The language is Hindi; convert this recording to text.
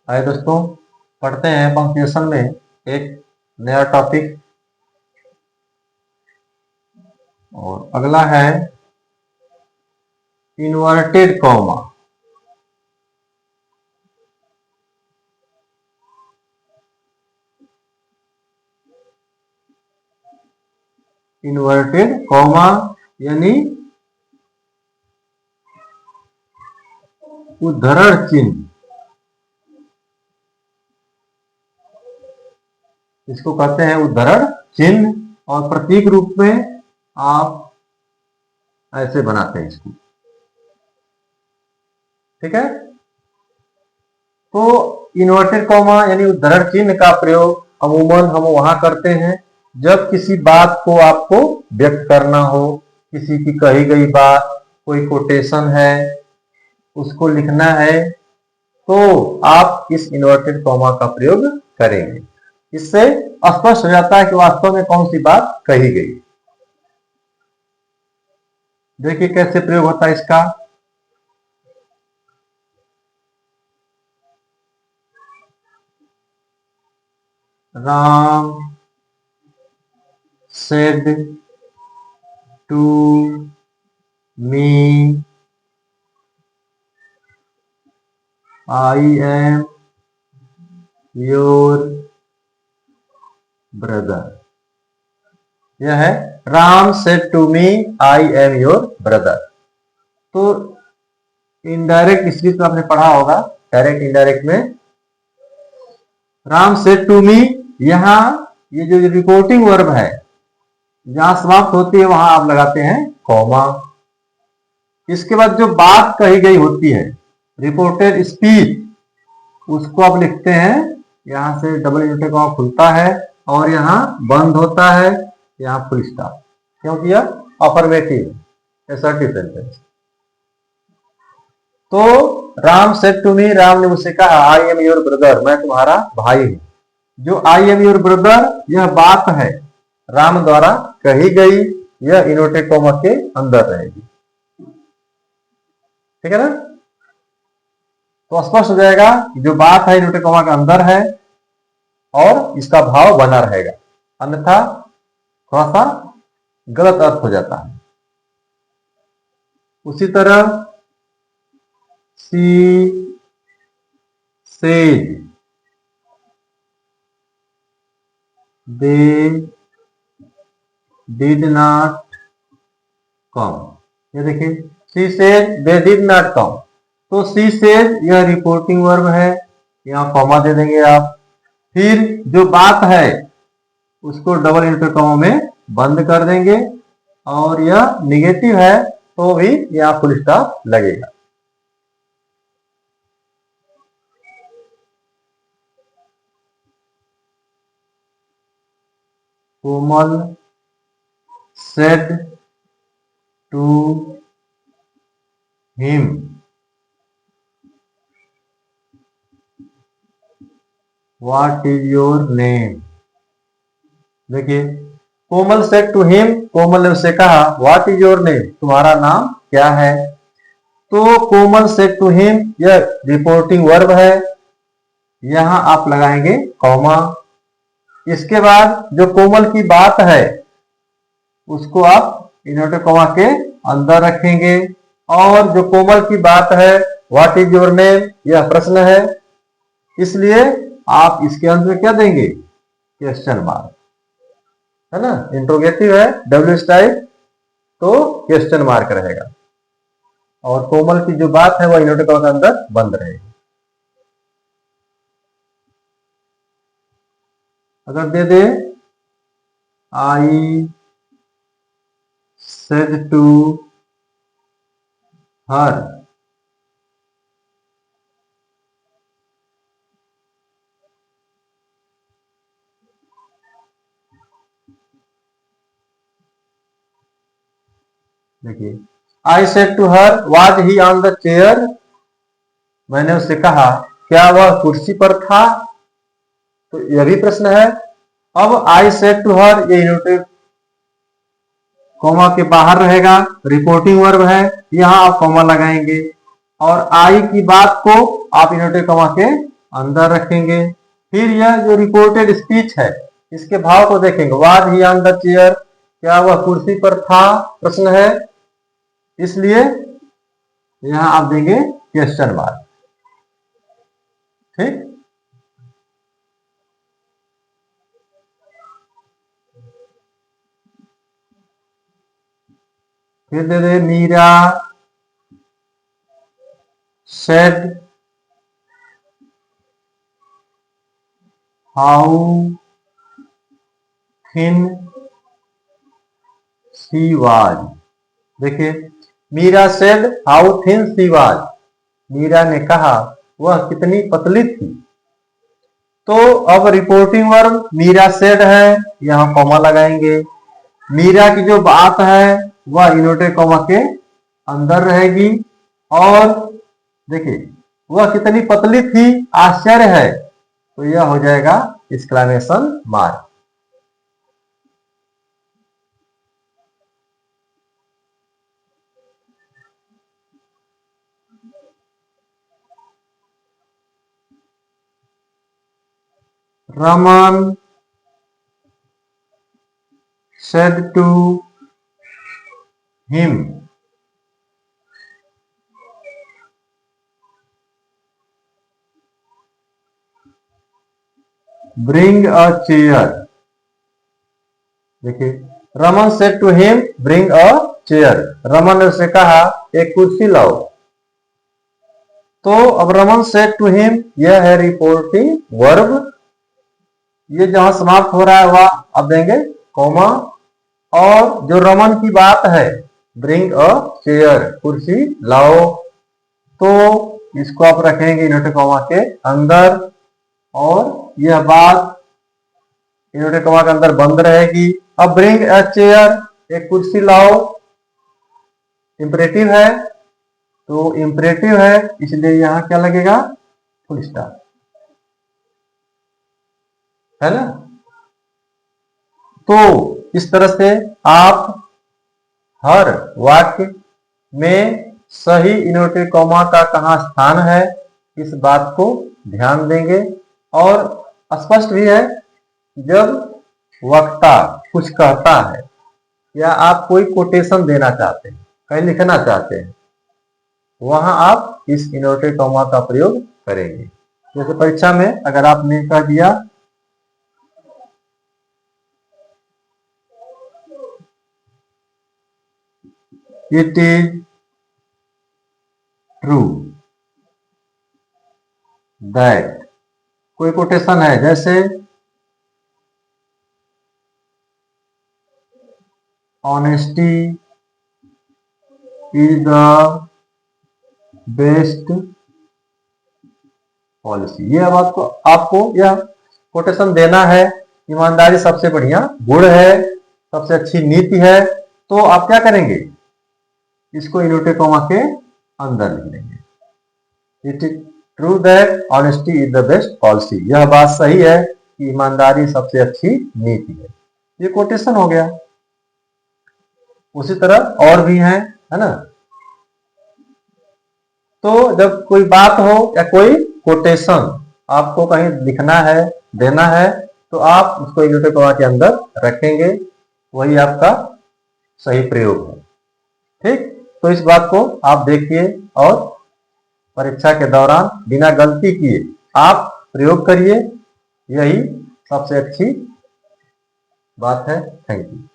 हाय दोस्तों, पढ़ते हैं पंक्चुएशन में एक नया टॉपिक। और अगला है इन्वर्टेड कॉमा। इन्वर्टेड कॉमा यानी उद्धरण चिन्ह। इसको कहते हैं उद्धरण चिन्ह और प्रतीक रूप में आप ऐसे बनाते हैं इसको। ठीक है, तो इन्वर्टेड कॉमा यानी उद्धरण चिन्ह का प्रयोग अमूमन हम वहां करते हैं जब किसी बात को आपको व्यक्त करना हो, किसी की कही गई बात, कोई कोटेशन है, उसको लिखना है, तो आप इस इन्वर्टेड कॉमा का प्रयोग करेंगे। इससे स्पष्ट हो जाता है कि वास्तव में कौन सी बात कही गई। देखिए कैसे प्रयोग होता है इसका। Ram said to me, I am your brother। यह है Ram said to me, I am your brother। तो इनडायरेक्ट स्पीच आपने पढ़ा होगा, डायरेक्ट इनडायरेक्ट में राम सेड टू मी, यहां ये जो रिपोर्टिंग वर्ब है जहां समाप्त होती है वहां आप लगाते हैं कॉमा। इसके बाद जो बात कही गई होती है, रिपोर्टेड स्पीच, उसको आप लिखते हैं, यहां से डबल इन्वर्टेड कॉमा खुलता है और यहां बंद होता है, यहां फुल स्टॉप, क्योंकि यह अफर्मेटिव असर्टिव सेंटेंस। तो Ram said to me, Ram ने मुझसे कहा, आई एम योर ब्रदर, मैं तुम्हारा भाई हूं। जो आई एम योर ब्रदर यह बात है राम द्वारा कही गई, यह इन्वर्टेड कॉमा के अंदर रहेगी। ठीक है ना, तो स्पष्ट हो जाएगा कि जो बात है इन्वर्टेड कॉमा के अंदर है और इसका भाव बना रहेगा, अन्यथा थोड़ा सा गलत अर्थ हो जाता है। उसी तरह she said they did not come। ये देखिए she said they did not come, तो she said यह रिपोर्टिंग वर्ब है, यहां कॉमा दे देंगे आप। फिर जो बात है उसको डबल इन्वर्टेड कॉमा में बंद कर देंगे, और यह निगेटिव है तो भी यहां फुल स्टॉप लगेगा। कोमल said to him, what is your name। देखिए कोमल said to him, कोमल ने उससे कहा, what is your name, तुम्हारा नाम क्या है। तो कोमल said to him यह रिपोर्टिंग वर्ब है, यहां आप लगाएंगे कॉमा। इसके बाद जो कोमल की बात है उसको आप इन्वर्टेड कॉमा के अंदर रखेंगे, और जो कोमल की बात है व्हाट इज योर नेम, यह प्रश्न है, इसलिए आप इसके अंत में क्या देंगे, क्वेश्चन मार्क, है ना, इंट्रोगेटिव है, डब्ल्यू टाइप, तो क्वेश्चन मार्क रहेगा, और कोमल की जो बात है वह इन्वर्टेड कॉमा के अंदर बंद रहेगी। अगर दे दे आई said to her, देखिए I said to her was he on the chair, मैंने उससे कहा क्या वह कुर्सी पर था, तो यह भी प्रश्न है। अब आई सेड टू हर ये इन्वर्टेड कॉमा के बाहर रहेगा, रिपोर्टिंग वर्ब है, यहां आप कॉमा लगाएंगे, और आई की बात को आप इन्वर्टेड कॉमा के अंदर रखेंगे। फिर यह जो रिपोर्टेड स्पीच है इसके भाव को देखेंगे। Was he on the chair, क्या वह कुर्सी पर था, प्रश्न है, इसलिए यहां आप देंगे क्वेश्चन मार्क। ठीक, फिर दे दे Meera said how thin she was. देखिए, Meera said how thin she was, Meera ने कहा वह कितनी पतली थी। तो अब रिपोर्टिंग वर्ब मीरा सेड है, यहां कॉमा लगाएंगे। मीरा की जो बात है वह इन्वर्टेड कॉमा के अंदर रहेगी। और देखिए, वह कितनी पतली थी, आश्चर्य है, तो यह हो जाएगा exclamation mark. Raman said to him, bring a chair। देखिए, Raman said to him bring a chair, Raman ने उसे कहा एक कुर्सी लाओ। तो अब रमन सेड टू हिम, यह है रिपोर्टिंग वर्ब। ये जहां समाप्त हो रहा है वह अब देंगे कॉमा। और जो रमन की बात है ब्रिंग अ चेयर, कुर्सी लाओ, तो इसको आप रखेंगे इन्वर्टेड कॉमा के अंदर। और यह बात इन्वर्टेड कॉमा के अंदर बंद रहेगी। अब ब्रिंग अ चेयर, एक कुर्सी लाओ, इंपरेटिव है, तो इंपरेटिव है इसलिए यहां क्या लगेगा, फुल स्टॉप, है ना। तो इस तरह से आप हर वाक्य में सही इन्वर्टेड कॉमा का कहां स्थान है इस बात को ध्यान देंगे। और स्पष्ट भी है, जब वक्ता कुछ कहता है या आप कोई कोटेशन देना चाहते हैं, कहीं लिखना चाहते हैं, वहां आप इस इन्वर्टेड कॉमा का प्रयोग करेंगे। जैसे परीक्षा में अगर आपने कह दिया इट इज ट्रू दैट, कोई कोटेशन है, जैसे honesty is the best policy, ये अब आपको यह कोटेशन देना है। ईमानदारी सबसे बढ़िया गुण है, सबसे अच्छी नीति है। तो आप क्या करेंगे, इसको इन्वर्टेड कॉमा के अंदर लिख लेंगे। It is true that honesty is the best policy, यह बात सही है कि ईमानदारी सबसे अच्छी नीति है। ये कोटेशन हो गया। उसी तरह और भी हैं, है ना। तो जब कोई बात हो या कोई कोटेशन आपको कहीं लिखना है, देना है, तो आप उसको इन्वर्टेड कॉमा के अंदर रखेंगे, वही आपका सही प्रयोग है। ठीक, तो इस बात को आप देखिए और परीक्षा के दौरान बिना गलती किए आप प्रयोग करिए, यही सबसे अच्छी बात है। Thank you.